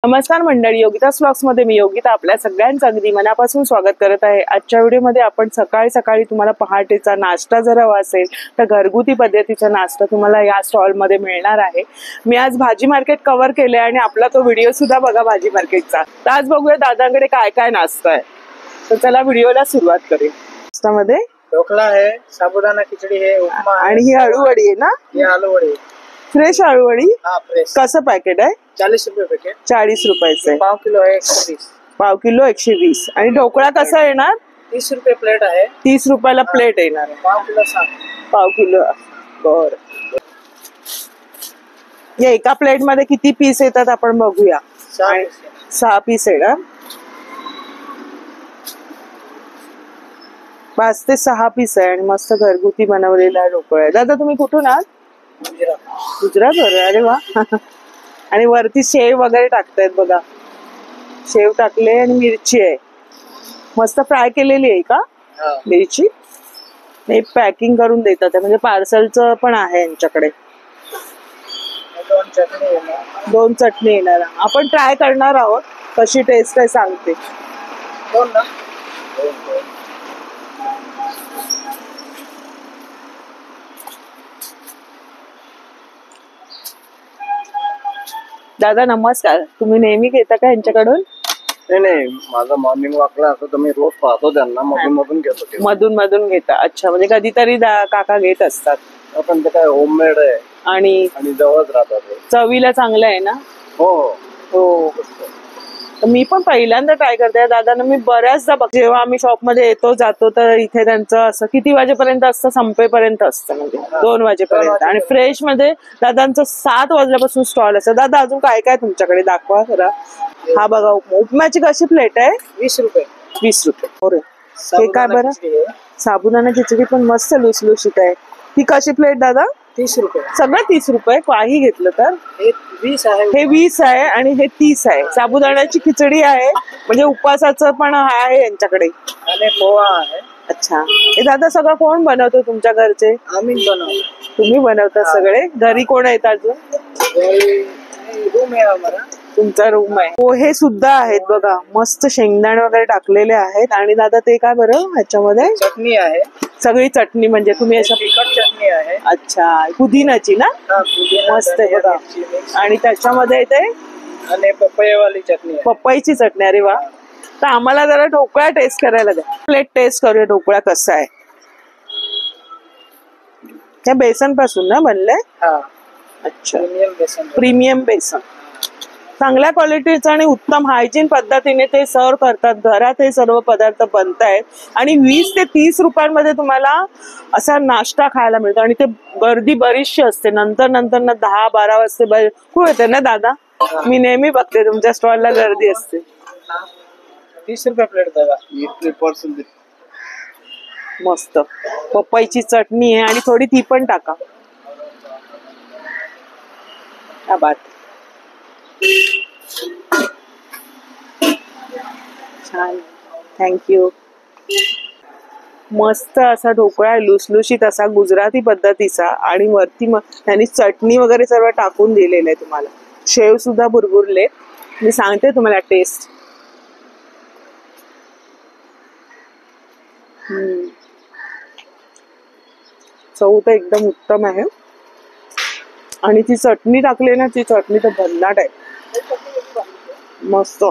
नमस्कार मंडळी, योगितास व्लॉग्स मध्ये मी योगिता आपल्या सगळ्यांचं अगदी मनापासून स्वागत करत आहे। आजच्या व्हिडिओमध्ये आपण सकाळी सकाळी तुम्हाला पहाटेचा नाश्ता जर हवा असेल तर घरगुती पद्धतीचा नाश्ता तुम्हाला या स्टॉल मध्ये मिळणार आहे। मी आज भाजी मार्केट कव्हर केले आणि आपला तो व्हिडिओ सुद्धा बघा भाजी मार्केटचा। तर आज बघूया दादांकडे काय काय नाश्ता आहे। तर चला व्हिडिओला सुरुवात करूया। नाश्त्यामध्ये ढोकला है, साबुदाना खिचड़ी है, उपमा है, आणि ही आळूवडी आहे ना? ये आलू वड़ी फ्रेश आळूवडी। हाँ फ्रेश। कसं पॅकेट आहे? 40 रुपये पैकेट। 40 रुपयाचे। पाव किलो है 120। पाव किलो 120। आणि ढोकळा कसा येणार? 30 रुपये प्लेट आहे। 30 रुपयाला प्लेट येणार आहे। पाव किलो 60। पाव किलो। बर, या एका प्लेट मध्ये किती पीस येतात आपण बघूया। 6 पीस येणार। 5 ते 6 पीस आहे आणि मस्त घरगुती बनवलेला ढोकळा आहे। दादा तुम्ही कुठून आहात? गुजरात वर। अरे वा। आणि वरती शेव वगैरे टाकतायत बघा। शेव टाकले आणि मिरची आहे, मस्त फ्राय केलेली आहे का मिरची? नाही, पॅकिंग करून देतात म्हणजे पार्सलचं पण आहे यांच्याकडे। 2 चटणी येणार। आपण ट्राय करणार आहोत कशी टेस्ट आहे सांगते। 2 ना? दादा नमस्कार, तुम्ही नेहमी घेता का यांच्याकडून? नाही, माझा मॉर्निंग वॉकला असं तर मी रोज पाहतो त्यांना, मधून मधून घेतो। मधून मधून घेता? अच्छा, म्हणजे कधीतरी काका घेत असतात। आपण ते काय होममेड आहे आणि जवळच राहतात। चवीला चांगलं आहे ना? हो हो। तर मी पण पहिल्यांदा ट्राय करते दादांना। मी बऱ्याचदा जेव्हा आम्ही शॉप मध्ये येतो जातो तर इथे त्यांचं असं किती वाजेपर्यंत असतं? संपेपर्यंत असतं, म्हणजे 2 वाजेपर्यंत। आणि फ्रेश मध्ये दादांचं 7 वाजल्यापासून स्टॉल असतं। दादा अजून काय काय तुमच्याकडे दाखवा जरा। हा बघा, उपमाची कशी प्लेट आहे? 20 रुपये। 20 रुपये। हे काय बरं? साबुदाणा खिचडी पण मस्त लुसलुशीत आहे। ती कशी प्लेट दादा? 30 रुपये। सगळं 30 रुपये काही घेतलं तर? हे 20 आहे। हे 20 आहे आणि हे 30 आहे। साबुदाण्याची खिचडी आहे, म्हणजे उपवासाचं पण आहे यांच्याकडे। आणि पोहा आहे। अच्छा, हे दादा सगळं कोण बनवतो तुमच्या घरचे? आम्ही बनवतो। तुम्ही बनवता सगळे? घरी कोण आहेत अजून? रूम आहे आम्हाला। तुमचा रूम आहे। पोहे सुद्धा आहेत बघा, मस्त शेंगदाणे वगैरे टाकलेले आहेत। आणि दादा ते काय बरं ह्याच्यामध्ये? चटणी आहे, सगळी चटणी म्हणजे तुम्ही अशा तिखट चटणी आहे। अच्छा, पुदिनाची ना? मस्त आहे बघा। आणि त्याच्यामध्ये येते आणि पपईवाली चटणी, पपईची चटणी। अरे वा। तर आम्हाला जरा ढोकळा टेस्ट करायला द्या। प्लेट टेस्ट करूया ढोकळा कसा आहे। त्या बेसन पासून ना बनलंय? अच्छा, प्रीमियम बेसन। चांगल्या क्वालिटीचं आणि उत्तम हायजीन पद्धतीने ते सर्व करतात। घरात हे सर्व पदार्थ बनतायत आणि 20 ते 30 रुपयांमध्ये तुम्हाला असा नाश्ता खायला मिळतो। आणि ते गर्दी बरीचशी असते, नंतर नंतर ना 10-12 वाजता खूप येते ना दादा? मी नेहमी बघते तुमच्या स्टॉलला गर्दी असते। 30 रुपये प्लेट दादा। मस्त पपईची चटणी आहे आणि थोडी ती पण टाका। क्या बात। छान, थँक्यू। मस्त असा ढोकळा आहे, लुसलुशीत असा गुजराती पद्धतीचा। आणि वरती त्यांनी चटणी वगैरे सर्व टाकून दिलेलं आहे तुम्हाला। शेव सुद्धा भुरभुरले। मी सांगते तुम्हाला टेस्ट। चव तर एकदम उत्तम आहे। आणि ती चटणी टाकली ना, ती चटणी तर भन्नाट आहे, मस्त।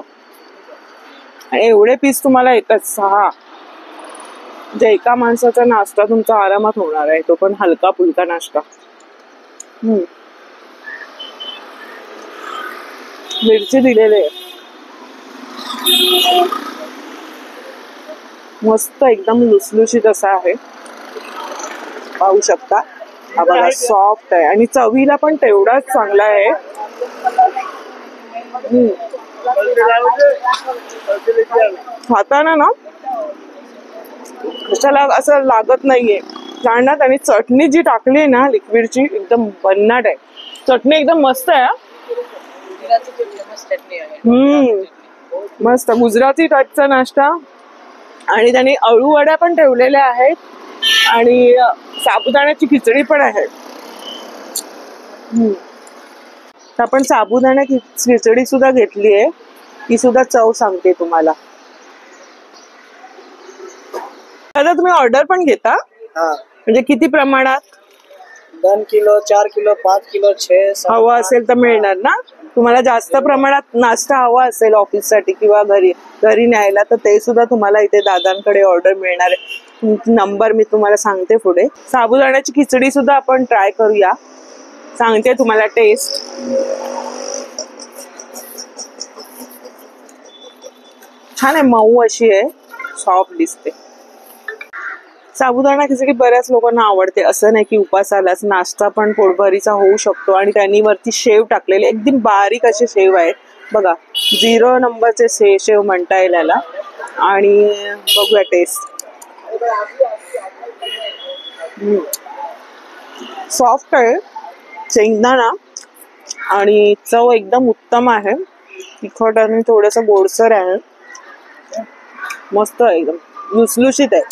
एवढे पीस तुम्हाला येतात 6, म्हणजे एका माणसाचा नाश्ता तुमचा आरामात होणार आहे, तो पण हलका फुलका नाश्ता। मिरची दिलेले मस्त, एकदम लुसलुशीत असा आहे, पाहू शकता। हा बघा, सॉफ्ट आहे आणि चवीला पण तेवढाच चांगला आहे। खाताना ना कशाला असं लागत नाहीये जाणार। आणि चटणी जी टाकली ना लिक्विडची, एकदम भन्नाट आहे। चटणी एकदम मस्त आहे। मस्त गुजराती टाईपचा नाश्ता। आणि त्यांनी अळू वड्या पण ठेवलेल्या आहेत आणि साबुदाण्याची खिचडी पण आहे। तर आपण साबुदाणा खिचडी सुद्धा घेतली आहे, ती सुद्धा चव सांगते तुम्हाला. आता तुम्ही ऑर्डर पण घेता? म्हणजे किती प्रमाणात? 2 किलो, 4 किलो, 5 किलो, 6 हवा असेल तर मिळणार ना. तुम्हाला जास्त प्रमाणात नाश्ता हवा असेल ऑफिससाठी किंवा घरी न्यायला, तर ते सुद्धा तुम्हाला इथे दादांकडे ऑर्डर मिळणार आहे. नंबर मी तुम्हाला सांगते पुढे. साबुदाण्याची खिचडी सुद्धा आपण ट्राय करूया, सांगते तुम्हाला टेस्ट. छान आहे, मऊ अशी आहे, सॉफ्ट दिसते. साबुदाणा खिचडी बऱ्याच लोकांना आवडते, असं नाही की उपासालाच, नाश्ता पण पोटभरीचा होऊ शकतो. आणि त्यांनी वरती शेव टाकलेले, एकदम बारीक असे शेव आहेत बघा, 0 नंबरचे शेव म्हणता येईल याला. आणि बघूया टेस्ट. सॉफ्ट आहे शेंगदाणा आणि चव एकदम उत्तम आहे. तिखट आणि थोडंसं गोडसर आहे, मस्त आहे, एकदम लुसलुशीत आहे.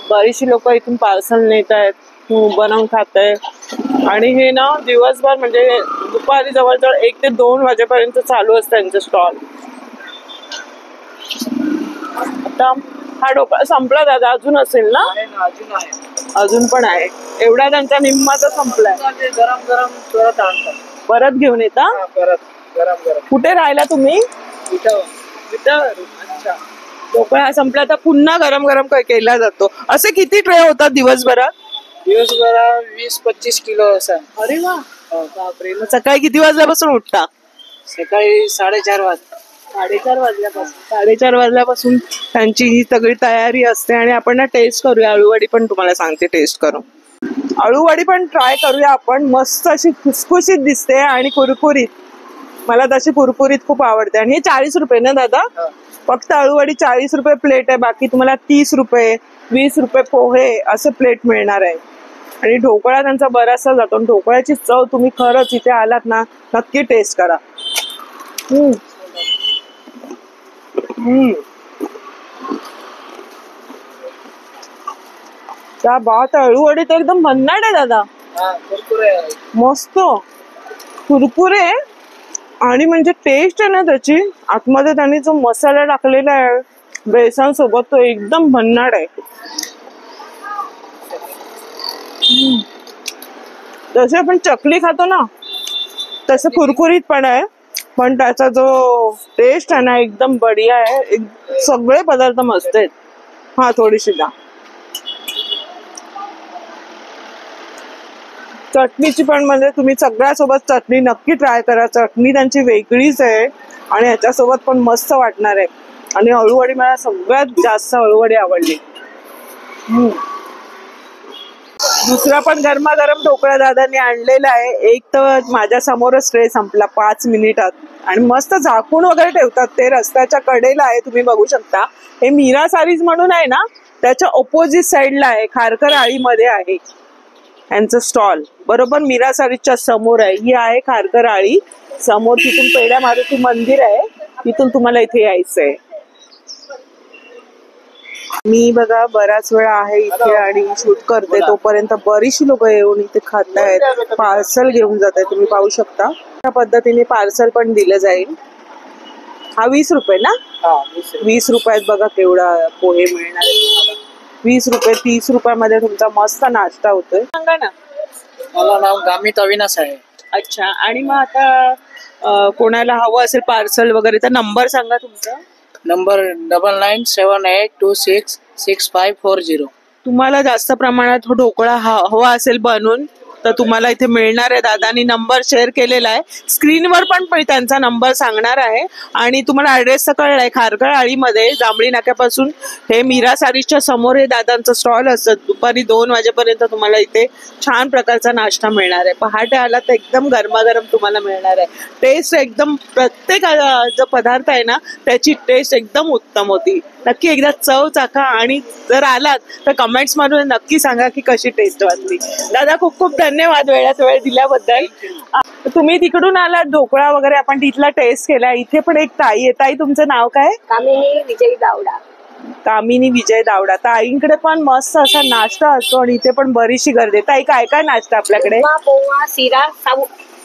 बरीचशी लोक इथून पार्सल नेत आहेत, बनवून खात आहेत. आणि हे ना दिवसभर म्हणजे दुपारी जवळजवळ 1 ते 2 वाजेपर्यंत चालू असतं त्यांचं स्टॉल. आता हा ढोकळा संपला दादा, अजून असेल ना? अजून पण आहे. एवढा त्यांचा निम्माचा संपलाय. गरम गरम परत आणतात, परत घेऊन येता? परत गरम गरम. कुठे राहिला तुम्ही? अच्छा. ढोकळा संपला तर पुन्हा गरम गरम केला जातो. असे किती ट्रे होतात दिवसभरात? 20-25 किलो असं. अरे वा, बापरे. मग सकाळी किती वाजल्यापासून उठता? सकाळी 4:30 वाजता. 4:30 वाजल्यापासून त्यांची ही सगळी तयारी असते. आणि आपण ना टेस्ट करूया, अळूवडी पण तुम्हाला सांगते टेस्ट करून. अळूवडी पण ट्राय करूया आपण. मस्त अशी खुसखुशीत दिसते आणि कुरकुरीत. मला तशी कुरकुरीत खूप आवडते. आणि हे 40 रुपये ना दादा? फक्त अळूवडी 40 रुपये प्लेट आहे. बाकी तुम्हाला 30 रुपये, 20 रुपये पोहे असं प्लेट मिळणार आहे. आणि ढोकळा त्यांचा बराचसा जातो. ढोकळ्याची चव तुम्ही खरंच इथे आलात ना, नक्की टेस्ट करा. त्या बात, अळूवडी तर एकदम भन्नाट आहे दादा. मस्त कुरकुरे. आणि म्हणजे टेस्ट आहे ना त्याची, आतमध्ये त्यांनी जो मसाला टाकलेला आहे बेसन सोबत, तो एकदम भन्नाट आहे. जसे आपण चकली खातो ना तसं कुरकुरीत पण आहे, पण त्याचा जो टेस्ट आहे ना एकदम बढिया आहे. सगळे पदार्थ मस्त आहेत. हा, थोडीशी द्या. चटणीची पण म्हणजे तुम्ही सगळ्यासोबत चटणी नक्की ट्राय करा. चटणी त्यांची वेगळीच आहे आणि ह्याच्यासोबत पण मस्त वाटणार आहे. आणि अळूवडी मला सगळ्यात जास्त अळूवडी आवडली. दुसरा पण गरमागरम ढोकळा दादांनी आणलेला आहे. एक तर माझ्या समोरच ट्रे संपला 5 मिनिटात. आणि मस्त झाकून वगैरे ठेवतात ते, रस्त्याच्या कडेला आहे, तुम्ही बघू शकता. हे मीरा सारीज म्हणून आहे ना, त्याच्या ऑपोजिट साइडला आहे, खारकर आळीमध्ये आहे यांचं स्टॉल. बरोबर मीरा सारीजच्या समोर आहे. ही आहे खारकर आळी. समोर तिथून पेढा मारुती मंदिर आहे, तिथून तुम्हाला इथे यायचंय. मी बघा बराच वेळा आहे इथे आणि शूट करते, तोपर्यंत बरीचशी लोक येऊन इथे खात आहेत, पार्सल घेऊन जात आहेत. तुम्ही पाहू शकता त्या पद्धतीने पार्सल पण दिलं जाईल. हा 20 रुपये ना? 20 रुपयात बघा केवढा पोहे मिळणार आहे तुम्हाला. 20 रुपये, 30 रुपयामध्ये तुमचा मस्त नाश्ता होतोय. सांगा ना. मला नाव गामित अविनाश आहे. अच्छा. आणि मग आता कोणाला हवं असेल पार्सल वगैरे तर नंबर सांगा तुमचा. नंबर 9978266540. तुम्हाला जास्त प्रमाणात ढोकळा हवा असेल बनवून तर तुम्हाला इथे मिळणार आहे. दादानी नंबर शेअर केलेला आहे, स्क्रीनवर पण त्यांचा नंबर सांगणार आहे. आणि तुम्हाला ऍड्रेस तर कळलाय, खारकर आळीमध्ये जांभळी नाक्यापासून हे मीरा सारीजच्या समोर हे दादांचं स्टॉल असतं. दुपारी 2 वाजेपर्यंत तुम्हाला इथे छान प्रकारचा नाश्ता मिळणार आहे. पहाटे आला तर एकदम गरमागरम तुम्हाला मिळणार आहे. टेस्ट एकदम, प्रत्येक जो पदार्थ आहे ना त्याची टेस्ट एकदम उत्तम होती. नक्की एकदा चव चाखा आणि जर आलात तर कमेंट्स मधून नक्की सांगा की कशी टेस्ट वाटली. दादा खूप खूप धन्यवाद वेळात वेळ दिल्याबद्दल. तुम्ही तिकडून आलात, ढोकळा वगैरे आपण तिथला टेस्ट केला. इथे पण एक ताई आहे. ताई तुमचं नाव काय? कामिनी विजय गावडा. कामिनी विजय दावडा. ताईंकडे पण मस्त असा नाश्ता असतो आणि इथे पण बरीचशी गर्दी आहे. ताई काय काय नाश्ता आपल्याकडे? उपमा पोहा शिरा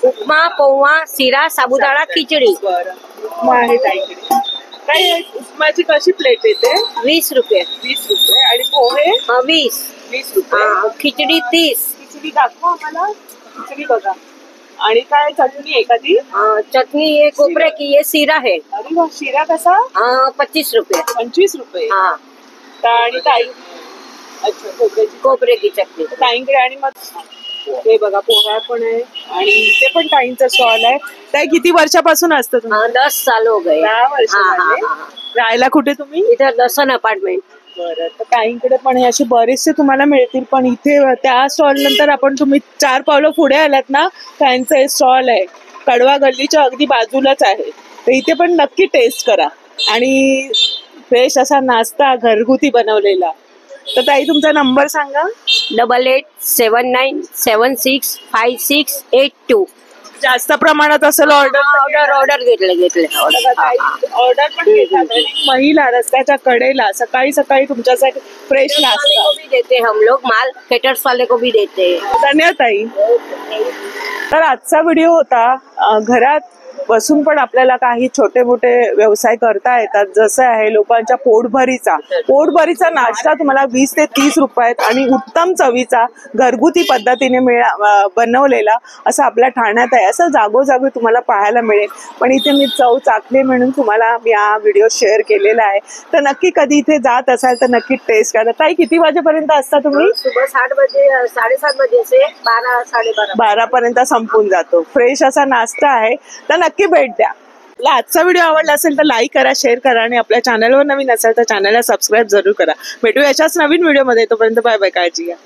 उपमा पोहा शिरा साबुदाणा खिचडी. उपमा आहे ताईकडे. काय उपमाची कशी प्लेट येते? 20 रुपये. 20 रुपये. आणि पोहे? 20. 20 रुपये. खिचडी 30. खिचडी दाखवा आम्हाला. खिचडी बघा. आणि काय चटणी एखादी? चटनी ये कोपरे की, ये शिरा है. अरे वा, शिरा कसा? 25 रुपये. 25 रुपये. हाँ. आणि ताई अच्छा खोबऱ्याची कोपरे की चटनी. ताईंकडे. आणि मग हे बघा पोहा पण आहे आणि इथे पण ताईंचा स्टॉल आहे. ताई किती वर्षापासून असतं तुम्ही? 10 साल हो गए. 10 वर्ष झाले. राहायला कुठे तुम्ही? इधर दर्शन अपार्टमेंट. बरं. तर ताईंकडे पण हे असे बरेचसे तुम्हाला मिळतील. पण इथे त्या स्टॉल नंतर आपण तुम्ही 4 पावलं पुढे आलात ना, त्यांचं हे स्टॉल आहे कडवा गल्लीच्या अगदी बाजूलाच आहे. तर इथे पण नक्की टेस्ट करा आणि फ्रेश असा नाश्ता घरगुती बनवलेला. तर ताई तुमचा नंबर सांगा. 8879765682. जास्त प्रमाणात असेल ऑर्डर घेतले ऑर्डर पण घेतात. महिला रस्त्याच्या कडेला सकाळी सकाळी तुमच्यासाठी फ्रेश नाश्ता को भी देते हम लोग, माल केटर्स वाले को भी देते. धन्यवाद ताई. तर आजचा व्हिडिओ होता घरात बसून पण आपल्याला काही छोटे मोठे व्यवसाय करता येतात. जसं आहे लोकांच्या पोटभरीचा नाश्ता तुम्हाला 20 ते 30 रुपयात आणि उत्तम चवीचा घरगुती पद्धतीने बनवलेला असं आपल्या ठाण्यात आहे. असं जागोजागी तुम्हाला पाहायला मिळेल. पण इथे मी चव चाखली म्हणून तुम्हाला मी हा व्हिडिओ शेअर केलेला आहे. तर नक्की कधी इथे जात असाल तर नक्की टेस्ट करा. ताई किती वाजेपर्यंत असता तुम्ही? सुबह 7 बजे 7:30 बजे से 12 साडेबारा 12 पर्यंत संपून जातो. फ्रेश असा नाश्ता आहे. तर नक्की भेट द्या. आजचा व्हिडिओ आवडला असेल तर लाईक करा, शेअर करा आणि आपल्या चॅनलवर नवीन असेल तर चॅनलला सबस्क्राईब जरूर करा. भेटू याच्याच नवीन व्हिडिओमध्ये. तोपर्यंत बाय बाय. काळजी घ्या.